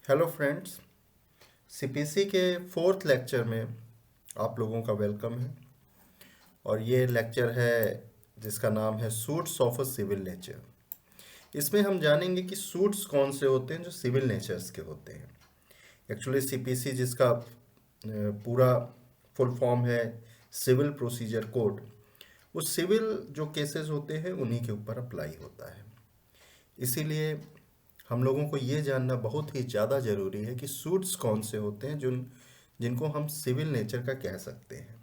Hello friends. CPC के fourth lecture में आप लोगों का वेलकम है। और ये लेक्चर है जिसका नाम है suits of a civil nature. इसमें हम जानेंगे कि सूट्स कौन से होते हैं जो सिविल नेचर्स के होते हैं। एक्चुअली सीपीसी जिसका पूरा फुल फॉर्म है सिविल प्रोसीजर कोड, वो सिविल जो केसेस होते हैं उन्हीं के ऊपर अप्लाई होता है। इसीलिए हम लोगों को ये जानना बहुत ही ज़्यादा ज़रूरी है कि सूट्स कौन से होते हैं जिनको हम सिविल नेचर का कह सकते हैं।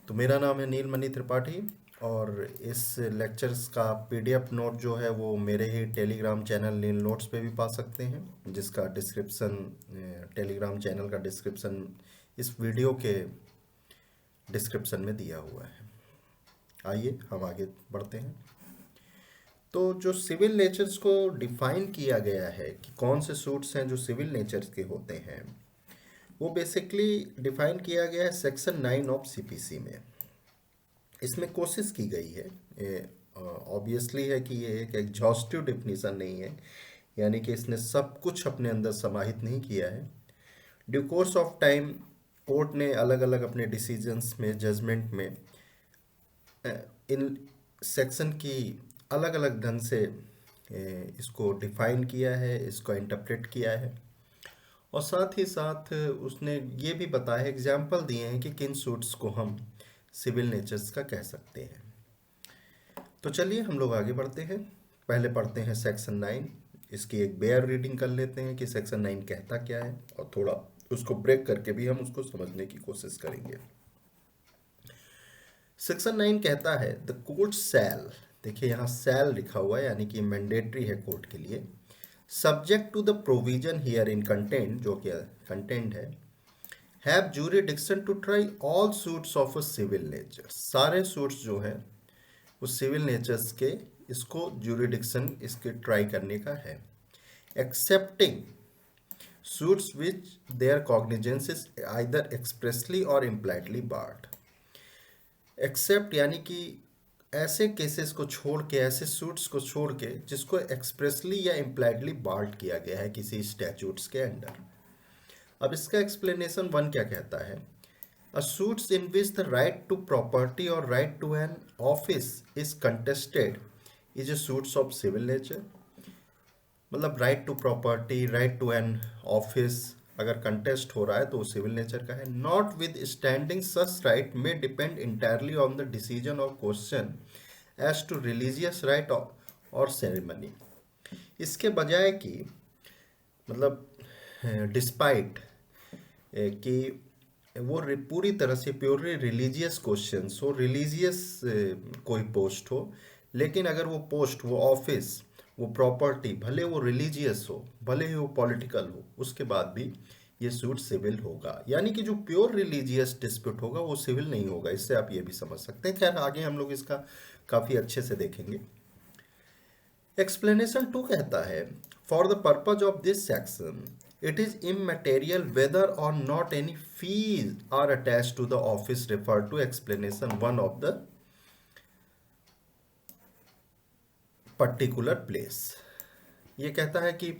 तो मेरा नाम है नीलमणि त्रिपाठी, और इस लेक्चर्स का पीडीएफ नोट जो है वो मेरे ही टेलीग्राम चैनल नील नोट्स पे भी पा सकते हैं, जिसका डिस्क्रिप्शन, टेलीग्राम चैनल का डिस्क्रिप्शन इस वीडियो के डिस्क्रिप्शन में दिया हुआ है। आइए हम आगे बढ़ते हैं। तो जो सिविल नेचर्स को डिफाइन किया गया है कि कौन से सूट्स हैं जो सिविल नेचर्स के होते हैं, वो बेसिकली डिफाइन किया गया है सेक्शन 9 ऑफ सीपीसी में। इसमें कोशिश की गई है, ऑब्वियसली है कि ये एक एग्जॉस्टिव डिफिनीशन नहीं है, यानी कि इसने सब कुछ अपने अंदर समाहित नहीं किया है। Due course of time court ने अलग अलग अपने डिसीजंस में, जजमेंट में इन सेक्शन की अलग अलग ढंग से इसको डिफाइन किया है, इसको इंटरप्रेट किया है, और साथ ही साथ उसने ये भी बताया, एग्जाम्पल दिए हैं कि किन सूट्स को हम सिविल नेचर्स का कह सकते हैं। तो चलिए हम लोग आगे बढ़ते हैं। पहले पढ़ते हैं सेक्शन 9। इसकी एक बेयर रीडिंग कर लेते हैं कि सेक्शन 9 कहता क्या है, और थोड़ा उसको ब्रेक करके भी हम उसको समझने की कोशिश करेंगे। सेक्शन 9 कहता है द कोर्ट शैल, देखिए यहाँ शैल लिखा हुआ है यानी कि मैंडेटरी है कोर्ट के लिए, subject to the provision here in content, जो कि कंटेंट है, have jurisdiction to try all suits of a civil nature. सारे सूट्स जो हैं वो सिविल नेचर्स के, इसको जूरिडिक्शन इसके ट्राई करने का है, excepting suits which their cognizance is either expressly or impliedly barred. Except यानी कि ऐसे केसेस को छोड़ के, ऐसे सूट्स को छोड़ के जिसको एक्सप्रेसली या इम्प्लाइडली बार्ड किया गया है किसी स्टैट्यूट्स के अंडर। अब इसका एक्सप्लेनेशन 1 क्या कहता है, a suits in which the right to property और right to an office is contested is a suits of civil nature. मतलब right to property, right to an office अगर कंटेस्ट हो रहा है तो वो सिविल नेचर का है। Not with standing such right may depend entirely on the decision or question as to religious right or ceremony. इसके बजाय कि मतलब डिस्पाइट कि वो पूरी तरह से प्योरली रिलीजियस क्वेश्चंस हो, रिलीजियस कोई पोस्ट हो, लेकिन अगर वो पोस्ट, वो ऑफिस, वो प्रॉपर्टी भले वो रिलीजियस हो, भले ही वो पॉलिटिकल हो, उसके बाद भी ये सूट सिविल होगा। यानी कि जो प्योर रिलीजियस डिस्प्यूट होगा वो सिविल नहीं होगा। इससे आप ये भी समझ सकते हैं। खैर आगे हम लोग इसका काफ़ी अच्छे से देखेंगे। एक्सप्लेनेशन 2 कहता है for the purpose of this section it is immaterial whether or not any fees are attach to the office refer to explanation 1 of the particular place. ये कहता है कि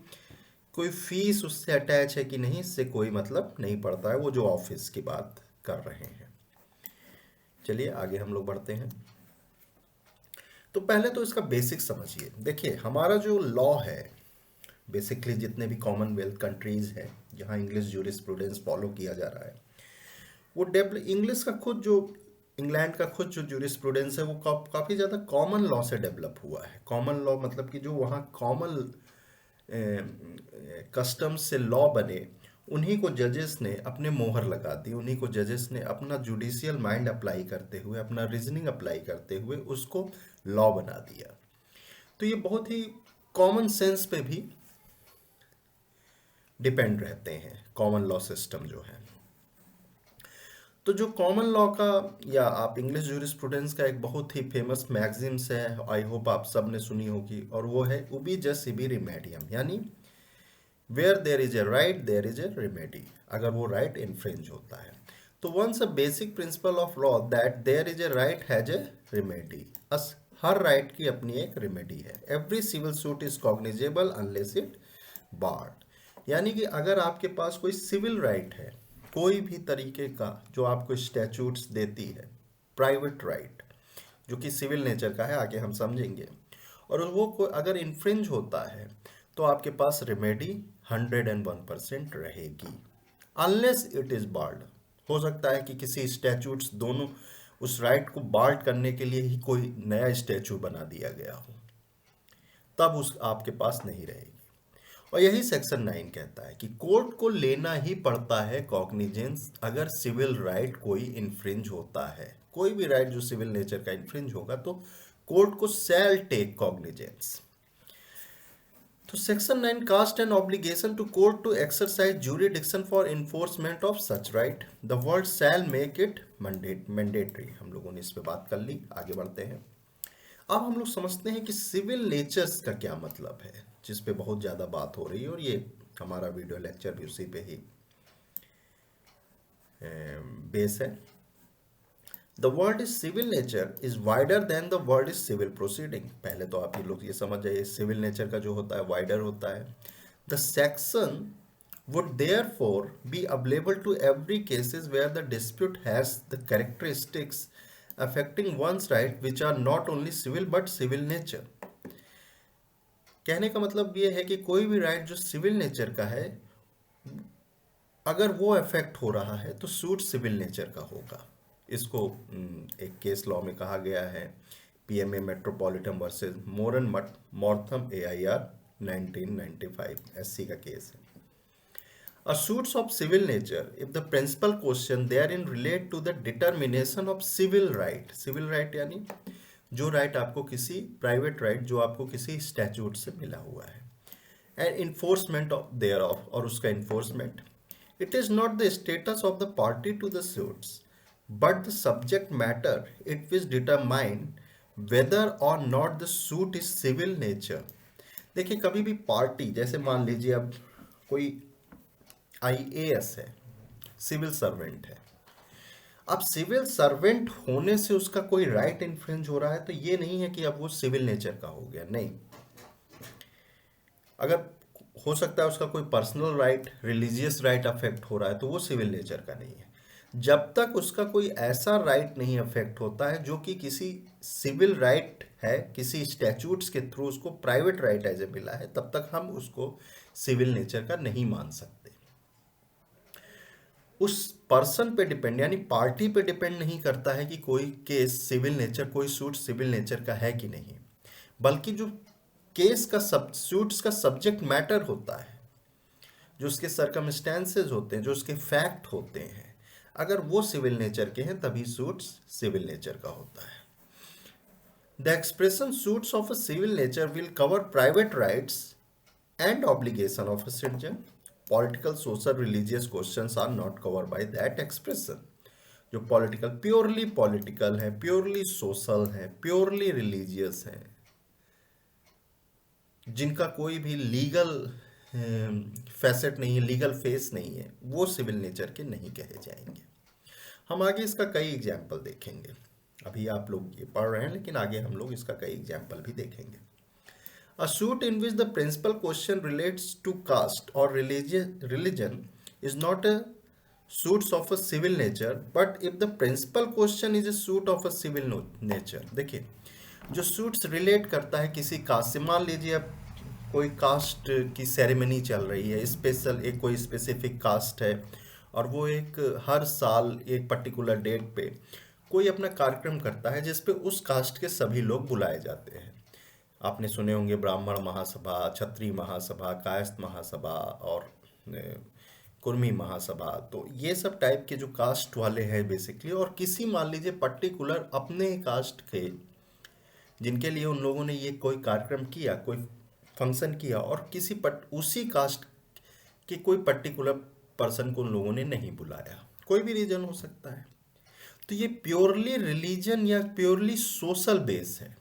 कोई फीस उससे अटैच है कि नहीं, इससे कोई मतलब नहीं पड़ता है, वो जो ऑफिस की बात कर रहे हैं। चलिए आगे हम लोग बढ़ते हैं। तो पहले तो इसका बेसिक समझिए। देखिए हमारा जो लॉ है, बेसिकली जितने भी कॉमनवेल्थ कंट्रीज हैं जहाँ इंग्लिश जूरिस्प्रूडेंस फॉलो किया जा रहा है, वो इंग्लिश का खुद जो, इंग्लैंड का खुद जो जूरिस्प्रूडेंस है वो काफ़ी ज़्यादा कॉमन लॉ से डेवलप हुआ है। कॉमन लॉ मतलब कि जो वहाँ कॉमन कस्टम्स से लॉ बने, उन्हीं को जजेस ने अपने मोहर लगा दी, उन्हीं को जजेस ने अपना जुडिशियल माइंड अप्लाई करते हुए, अपना रीजनिंग अप्लाई करते हुए उसको लॉ बना दिया। तो ये बहुत ही कॉमन सेंस पे भी डिपेंड रहते हैं कॉमन लॉ सिस्टम जो है। तो जो कॉमन लॉ का, या आप इंग्लिश जूरिस्प्रूडेंस का एक बहुत ही फेमस मैगजीन्स है, आई होप आप सब ने सुनी होगी, और वो है उबी जस इबी रिमेडियम, यानी where there is a right there is a remedy, अगर वो राइट इन्फ्रिंज होता है। तो once a basic principle of law that there is a right has a remedy, हर राइट की अपनी एक रेमेडी है। Every civil suit is cognizable unless it barred. यानी कि अगर आपके पास कोई सिविल राइट है, कोई भी तरीके का जो आपको स्टैट्यूट्स देती है, प्राइवेट राइट जो कि सिविल नेचर का है, आगे हम समझेंगे, और वो अगर इन्फ्रिंज होता है तो आपके पास रेमेडी 101% रहेगी, अनलेस इट इज बार्ड। हो सकता है कि किसी स्टैच्यूट्स दोनों उस राइट को बार्ड करने के लिए ही कोई नया स्टैच्यू बना दिया गया हो, तब उस आपके पास नहीं रहेगी। और यही सेक्शन 9 कहता है कि कोर्ट को लेना ही पड़ता है कॉग्निजेंस अगर सिविल राइट कोई इन्फ्रिंज होता है। कोई भी राइट जो सिविल नेचर का इन्फ्रिंज होगा तो कोर्ट को शैल टेक कॉग्निजेंस। तो section 9 cast an obligation to court to exercise jurisdiction for enforcement of such right, the word shall make it mandatory. हम लोगों ने इस पे बात कर ली, आगे बढ़ते हैं। अब हम लोग समझते हैं कि सिविल नेचर्स का क्या मतलब है, जिस पे बहुत ज़्यादा बात हो रही है, और ये हमारा वीडियो लेक्चर भी उसी पे ही बेस है। The word is civil nature is wider than the word is civil proceeding. पहले तो आप ये लोग ये समझ जाइए, सिविल नेचर का जो होता है वाइडर होता है। The section would therefore be available to every cases where the dispute has the characteristics affecting one's right which are not only civil but civil nature। कहने का मतलब ये है कि कोई भी राइट जो सिविल नेचर का है, अगर वो अफेक्ट हो रहा है तो सूट सिविल नेचर का होगा। इसको एक केस लॉ में कहा गया है, पीएमए मेट्रोपॉलिटन वर्सेस मोरन मॉर्थम AIR 1995 SC का केस है। A suits of civil nature if the principal question therein relate to the determination of civil right। civil right यानी जो राइट आपको किसी प्राइवेट राइट जो आपको किसी स्टैच्यूट से मिला हुआ है, and enforcement of thereof, और उसका enforcement. It is not the status of the party to the suits but the subject matter it which determine whether or not the suit is civil nature. देखिए, कभी भी party, जैसे मान लीजिए अब कोई IAS है, सिविल सर्वेंट है। अब सिविल सर्वेंट होने से उसका कोई राइट इन्फ्रिंज हो रहा है तो ये नहीं है कि अब वो सिविल नेचर का हो गया, नहीं। अगर हो सकता है उसका कोई personal right, religious right affect हो रहा है तो वो सिविल नेचर का नहीं है। जब तक उसका कोई ऐसा राइट नहीं अफेक्ट होता है जो कि किसी सिविल राइट है, किसी स्टैच्यूट्स के थ्रू उसको प्राइवेट राइट एज ए मिला है, तब तक हम उसको सिविल नेचर का नहीं मान सकते। उस पर्सन पे डिपेंड, यानी पार्टी पे डिपेंड नहीं करता है कि कोई केस सिविल नेचर, कोई सूट सिविल नेचर का है कि नहीं, बल्कि जो केस का सूट्स का सब्जेक्ट मैटर होता है, जो उसके सर्कमस्टेंसेज होते हैं, जो उसके फैक्ट होते हैं, अगर वो सिविल नेचर के हैं तभी सूट्स सिविल नेचर का होता है। The expression suits of a civil nature will cover private rights and obligation of a citizen. Political, social, religious questions are not cover by that expression. जो political, purely political है, purely social है, purely religious है, जिनका कोई भी legal facet नहीं है, legal face नहीं है, वो सिविल नेचर के नहीं कहे जाएंगे। हम आगे इसका कई एग्जाम्पल देखेंगे। अभी आप लोग ये पढ़ रहे हैं, लेकिन आगे हम लोग इसका कई एग्जाम्पल भी देखेंगे। A suit in which the principal question relates to caste or religion is not a suit of a civil nature, but if the principal question is a suit of a civil nature। देखिए, जो suits relate करता है किसी cast से, मान लीजिए अब कोई कास्ट की सेरेमनी चल रही है, स्पेशल एक कोई स्पेसिफिक कास्ट है, और वो एक हर साल एक पर्टिकुलर डेट पे कोई अपना कार्यक्रम करता है जिसपे उस कास्ट के सभी लोग बुलाए जाते हैं। आपने सुने होंगे ब्राह्मण महासभा, क्षत्रिय महासभा, कायस्थ महासभा और कुर्मी महासभा। तो ये सब टाइप के जो कास्ट वाले हैं बेसिकली, और किसी मान लीजिए पर्टिकुलर अपने कास्ट के, जिनके लिए उन लोगों ने ये कोई कार्यक्रम किया, कोई फंक्शन किया, और किसी उसी कास्ट के कोई पर्टिकुलर पर्सन को उन लोगों ने नहीं बुलाया, कोई भी रीजन हो सकता है। तो ये प्योरली रिलीजन या प्योरली सोशल बेस है।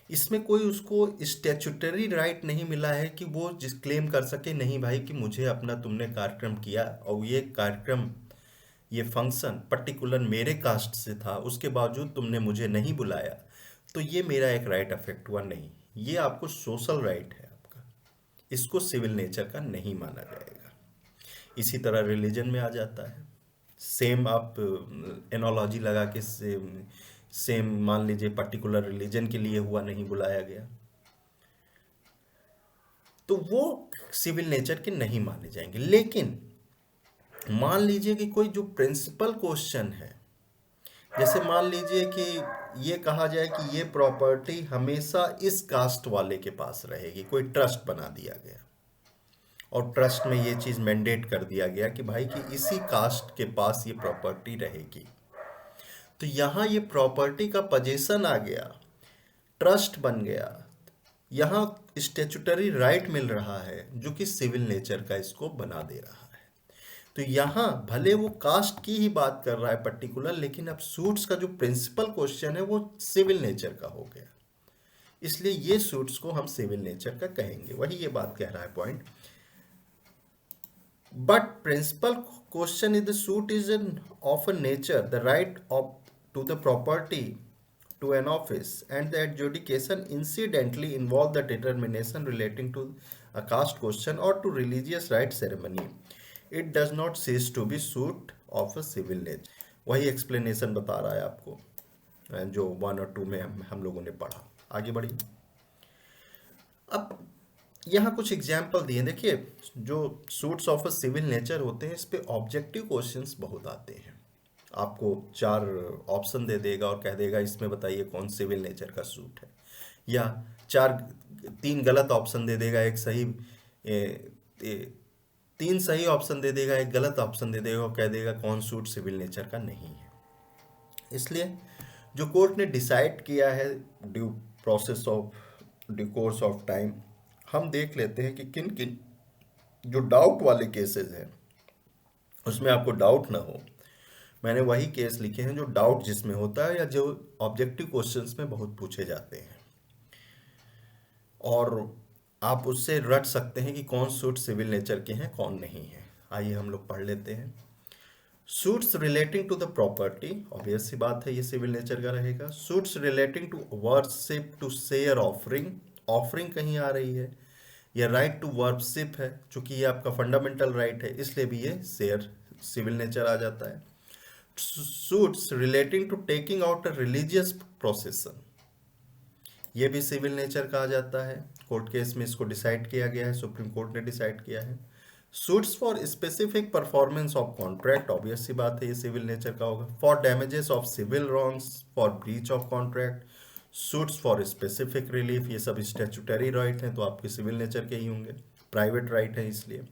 इसमें कोई उसको स्टैट्यूटरी राइट नहीं मिला है कि वो जिस क्लेम कर सके, नहीं भाई कि मुझे अपना तुमने कार्यक्रम किया और ये कार्यक्रम, ये फंक्शन पर्टिकुलर मेरे कास्ट से था, उसके बावजूद तुमने मुझे नहीं बुलाया, तो ये मेरा एक राइट अफेक्ट हुआ, नहीं। ये आपको सोशल राइट है आपका, इसको सिविल नेचर का नहीं माना जाएगा। इसी तरह रिलीजन में आ जाता है। सेम आप एनोलॉजी लगा के सेम मान लीजिए पर्टिकुलर रिलीजन के लिए हुआ, नहीं बुलाया गया, तो वो सिविल नेचर के नहीं माने जाएंगे। लेकिन मान लीजिए कि कोई जो प्रिंसिपल क्वेश्चन है, जैसे मान लीजिए कि ये कहा जाए कि ये प्रॉपर्टी हमेशा इस कास्ट वाले के पास रहेगी, कोई ट्रस्ट बना दिया गया और ट्रस्ट में ये चीज़ मैंडेट कर दिया गया कि भाई कि इसी कास्ट के पास ये प्रॉपर्टी रहेगी, तो यहाँ ये प्रॉपर्टी का पोजीशन आ गया, ट्रस्ट बन गया, यहाँ स्टेचुटरी राइट मिल रहा है जो कि सिविल नेचर का इसको बना दे रहा है। तो यहाँ भले वो कास्ट की ही बात कर रहा है पर्टिकुलर, लेकिन अब सूट्स का जो प्रिंसिपल क्वेश्चन है वो सिविल नेचर का हो गया, इसलिए ये सूट्स को हम सिविल नेचर का कहेंगे। वही ये बात कह रहा है point. But principle question is the suit is an of a nature the right of to the property to an office, and the adjudication incidentally involve the determination relating to a caste question or to religious right ceremony. It does not cease to be suit of a civil nature. वही explanation बता रहा है आपको जो 1 और 2 में हम लोगों ने पढ़ा। आगे बढ़िए। अब यहाँ कुछ एग्जाम्पल दिए। देखिए जो suits of a civil nature होते हैं इस पे ऑब्जेक्टिव क्वेश्चंस बहुत आते हैं। आपको 4 ऑप्शन दे देगा और कह देगा इसमें बताइए कौन सिविल नेचर का सूट है, या 3 गलत ऑप्शन दे देगा, एक सही 3 सही ऑप्शन दे देगा, एक गलत ऑप्शन दे देगा और कह देगा कौन सूट सिविल नेचर का नहीं है। इसलिए जो कोर्ट ने डिसाइड किया है ड्यू कोर्स ऑफ टाइम, हम देख लेते हैं कि किन किन जो डाउट वाले केसेस हैं उसमें आपको डाउट ना हो। मैंने वही केस लिखे हैं जो डाउट जिसमें होता है या जो ऑब्जेक्टिव क्वेश्चंस में बहुत पूछे जाते हैं, और आप उससे रट सकते हैं कि कौन सूट सिविल नेचर के हैं कौन नहीं है। आइए हम लोग पढ़ लेते हैं। Suits relating to the property, obvious सी बात है ये सिविल नेचर का रहेगा। Suits relating to worship to share offering, offering कहीं आ रही है, या राइट टू वर्शिप है, चूंकि ये आपका फंडामेंटल राइट है इसलिए भी ये शेयर सिविल नेचर आ जाता है। Suits relating to taking out a religious procession, ये भी सिविल नेचर का आ जाता है। कोर्ट केस में इसको डिसाइड किया गया है, सुप्रीम कोर्ट ने डिसाइड किया है। Suits for specific performance of contract, obvious सी बात है ये सिविल नेचर का होगा। For damages of civil wrongs, for breach of contract, suits for specific relief, ये सब स्टैट्यूटरी राइट हैं तो आपके सिविल नेचर के ही होंगे, प्राइवेट राइट है इसलिए।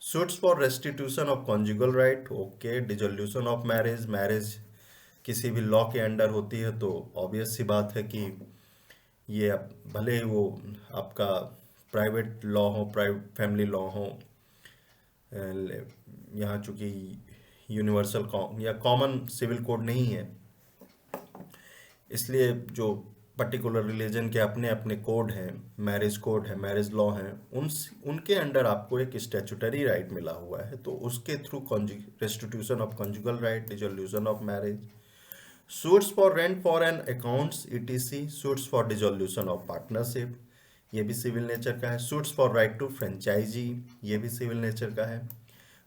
Suits for restitution of conjugal right, okay. Dissolution of marriage, marriage किसी भी लॉ के अंडर होती है तो ऑब्वियस सी बात है कि ये अब भले ही वो आपका प्राइवेट लॉ हो, प्राइवेट फैमिली लॉ हो, यहाँ चूंकि यूनिवर्सल या कॉमन सिविल कोड नहीं है इसलिए जो पर्टिकुलर रिलीजन के अपने अपने कोड हैं, मैरिज कोड है, मैरिज लॉ हैं, उनके अंडर आपको एक स्टैट्यूटरी राइट मिला हुआ है तो उसके through restitution of conjugal right, dissolution of marriage. Suits for rent for an accounts ETC, suits for dissolution of partnership, ये भी सिविल नेचर का है। Suits for right to franchisee, ये भी सिविल नेचर का है।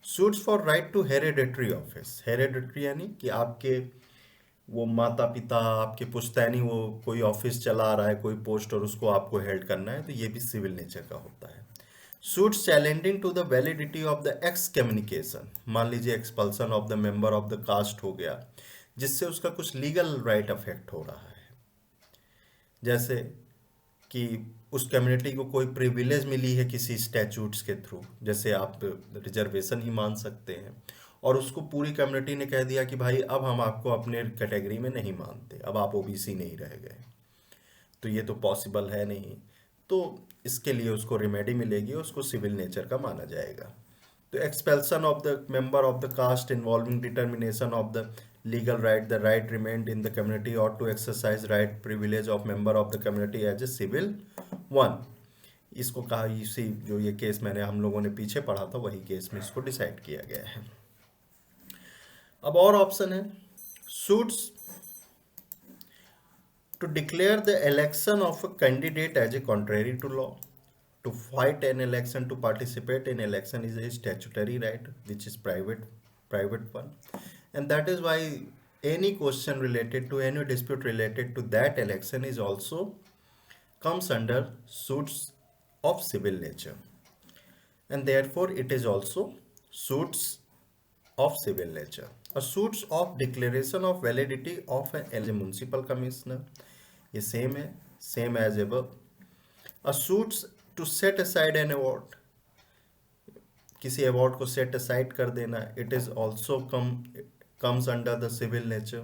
Suits for right to hereditary office, hereditary यानी कि आपके वो माता पिता, आपके पुश्तैनी वो कोई ऑफिस चला रहा है, कोई पोस्ट, और उसको आपको हेल्ड करना है तो ये भी सिविल नेचर का होता है। Suits challenging to the validity of the excommunication, मान लीजिए expulsion of the member of the caste हो गया जिससे उसका कुछ लीगल राइट अफेक्ट हो रहा है, जैसे कि उस कम्युनिटी को कोई प्रिविलेज मिली है किसी स्टैट्यूट्स के थ्रू, जैसे आप रिजर्वेशन ही मान सकते हैं, और उसको पूरी कम्युनिटी ने कह दिया कि भाई अब हम आपको अपने कैटेगरी में नहीं मानते, अब आप ओबीसी नहीं रह गए, तो ये तो पॉसिबल है नहीं, तो इसके लिए उसको रिमेडी मिलेगी, उसको सिविल नेचर का माना जाएगा। तो expulsion of the member of the caste involving determination of the legal right, the right remained in the community और to exercise right privilege of member of the community as a civil one, इसको कहा, इसी जो ये case मैंने हम लोगों ने पीछे पढ़ा था वही केस में इसको डिसाइड किया गया है। अब और ऑप्शन है, suits to declare the election of a candidate as a contrary to law, to fight an election, to participate in election is a statutory right, which is private one, and that is why any question related to any dispute related to that election is also comes under suits of civil nature, and therefore it is also suits of civil nature. A suits of declaration of validity of an as a municipal commissioner, ये same है, same as above. A suits to set aside an award, किसी award को set aside कर देना, it is also comes under the civil nature.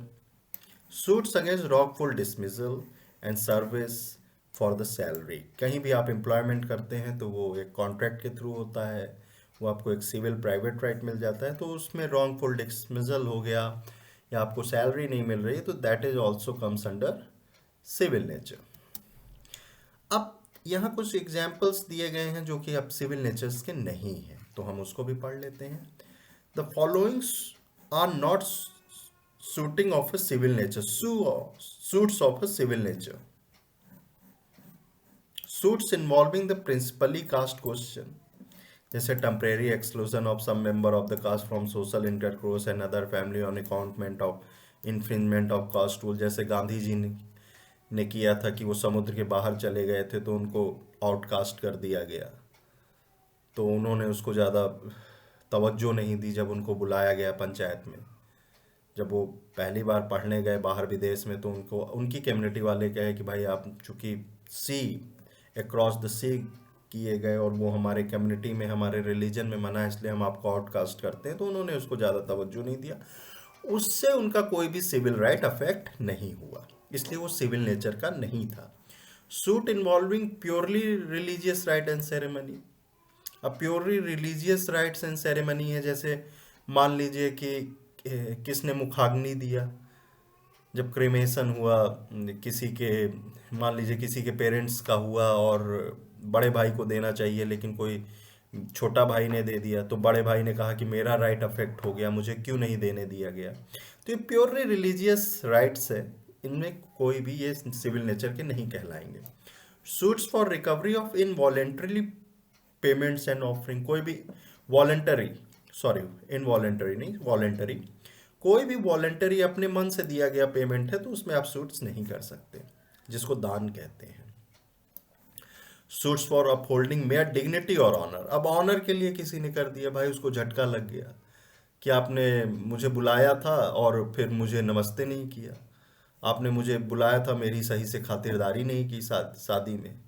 Suits against wrongful dismissal and service for the salary. कहीं भी आप employment करते हैं तो वो एक कॉन्ट्रैक्ट के थ्रू होता है, वो आपको एक सिविल प्राइवेट राइट मिल जाता है, तो उसमें रॉन्गफुल डिसमिसल हो गया या आपको सैलरी नहीं मिल रही, तो that is also comes under civil nature. अब यहाँ कुछ एग्जाम्पल्स दिए गए हैं जो कि अब सिविल नेचर्स के नहीं हैं, तो हम उसको भी पढ़ लेते हैं. The following are not suiting of a civil nature. Suits of a civil nature. Suits involving the principally caste question, जैसे temporary exclusion of some member of the caste from social intercourse and other family on account of infringement of caste rule. जैसे गांधी जी ने किया था कि वो समुद्र के बाहर चले गए थे तो उनको आउटकास्ट कर दिया गया, तो उन्होंने उसको ज़्यादा तवज्जो नहीं दी जब उनको बुलाया गया पंचायत में. जब वो पहली बार पढ़ने गए बाहर विदेश में तो उनको उनकी कम्युनिटी वाले कहे कि भाई आप चूँकि सी अक्रॉस द सी किए गए और वो हमारे कम्युनिटी में हमारे रिलीजन में मना है इसलिए हम आपको आउटकास्ट करते हैं, तो उन्होंने उसको ज़्यादा तवज्जो नहीं दिया. उससे उनका कोई भी सिविल राइट अफेक्ट नहीं हुआ, इसलिए वो सिविल नेचर का नहीं था. Suit involving purely religious right and ceremony. अब purely religious rights and ceremony है, जैसे मान लीजिए कि किसने मुखाग्नि दिया, जब क्रेमेशन हुआ किसी के, मान लीजिए किसी के पेरेंट्स का हुआ और बड़े भाई को देना चाहिए लेकिन कोई छोटा भाई ने दे दिया, तो बड़े भाई ने कहा कि मेरा राइट अफेक्ट हो गया, मुझे क्यों नहीं देने दिया गया. तो ये प्योरली रिलीजियस राइट्स है, इनमें कोई भी ये सिविल नेचर के नहीं कहलाएंगे. Suits for recovery of involuntary payments and offering. कोई भी वॉलेंटरी, सॉरी इनवॉलेंटरी नहीं वॉलेंटरी, कोई भी वॉलेंटरी अपने मन से दिया गया पेमेंट है तो उसमें आप सूट्स नहीं कर सकते, जिसको दान कहते हैं. Suits for upholding mayor dignity और ऑनर. अब ऑनर के लिए किसी ने कर दिया, भाई उसको झटका लग गया कि आपने मुझे बुलाया था और फिर मुझे नमस्ते नहीं किया, आपने मुझे बुलाया था मेरी सही से खातिरदारी नहीं की शादी में.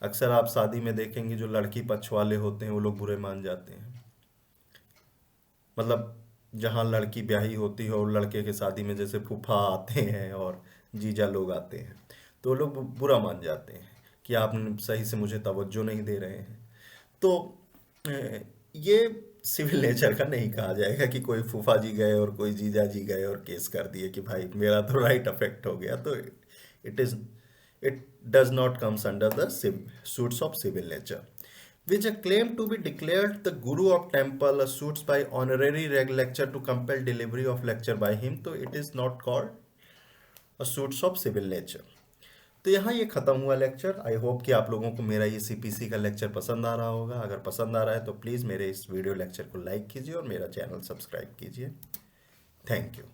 अक्सर आप शादी में देखेंगे जो लड़की पक्ष वाले होते हैं वो लोग बुरे मान जाते हैं, मतलब जहाँ लड़की ब्याही होती है और लड़के के शादी में जैसे फूफा आते हैं और जीजा लोग आते हैं तो लोग बुरा मान जाते हैं कि आप सही से मुझे तवज्जो नहीं दे रहे हैं. तो ये सिविल नेचर का नहीं कहा जाएगा कि कोई फूफा जी गए और कोई जीजा जी गए और केस कर दिए कि भाई मेरा तो राइट अफेक्ट हो गया, तो it does not comes under the suits of civil nature. Which a claim to be declared the guru of temple suits by honorary lecture to compel delivery of lecture by him, तो it is not called a suits of civil nature. तो यहाँ ये ख़त्म हुआ lecture. I hope कि आप लोगों को मेरा ये सीपीसी का लेक्चर पसंद आ रहा होगा. अगर पसंद आ रहा है तो प्लीज़ मेरे इस वीडियो लेक्चर को लाइक कीजिए और मेरा चैनल सब्सक्राइब कीजिए. Thank you.